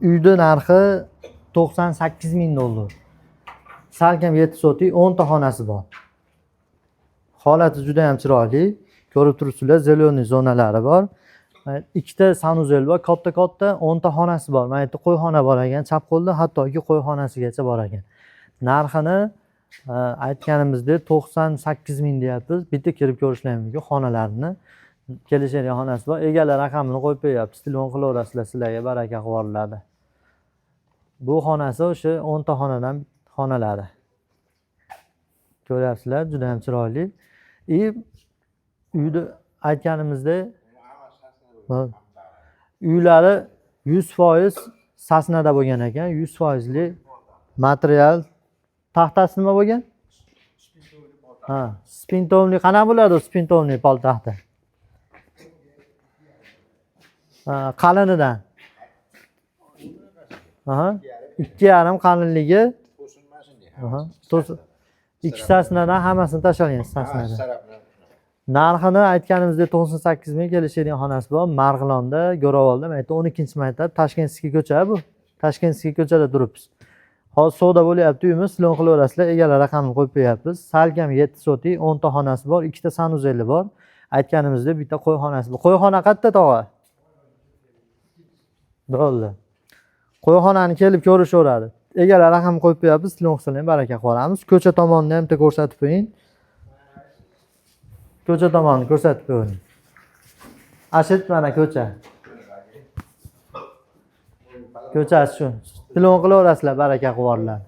uyni narxi 98 ming dollar. Salkam 7 sotik 10 ta xonasi bor. Holati juda ham chiroyli. Ko'rib turibsizlar, zeleniy zonalari bor. Ikkita sanuzel bor, katta 10 ta xonasi bor. Mana yerda qo'yxona bor ekan, chap qo'lda hattoki qo'yxonasigacha bor ekan. Narxini aytganimizdek 98 ming deyapmiz. Bitta kirib ko'rishlari mumkin xonalarni. Kelishadigan xonasi bor. Egalar raqamini qo'yib qo'yapmiz. Telefon qilaverasizlar, sizlarga baraka qilib. Bu xonasi o'sha 10 ta xonadan xonalari. Ko'ryapsizlar, juda ham chiroyli. Uyda aytganimizdek uylari 100% sasnada bo'lgan ekan, 100%lik material. Taxtasi nima bo'lgan? Ha, spintovli qanaqa bo'ladi spintovli poltaxta? Ha, qalinidan. Aha, 2,5 qalinligi. Aha, ikki sasnadan hammasini tashlagan sasnadan. Narxini aytganimizdek 98 ming kelishadigan xonasi bor. Marg'ilonda, Go'ravolda, mana yerda 12-maktab, Tashkentskiy ko'cha bu. Tashkentskiy ko'chada turibmiz. Hozir savdo bo'lyapti uyimiz, telefon qilaverasizlar, egalar raqamini qo'yib qo'yapmiz. Salkam 7 sotik, 10 ta xonasi bor, 2 ta sanuzeli bor. Aytganimizdek bitta qo'yxonasi bor. Qo'yxona qayerda tog'a? Bo'ldi. Qo'yxonani kelib ko'rishaveradi. Egalar raqamini qo'yib qo'yapmiz, telefon qilsanglar baraka qilamiz. Ko'cha tomonni ham bitta ko'rsatib qo'ying. Ko'cha tomonni ko'rsatib qo'ying. Ashit mana ko'cha. Ko'chasi shu. Telefon qilaverasizlar, baraka qilib.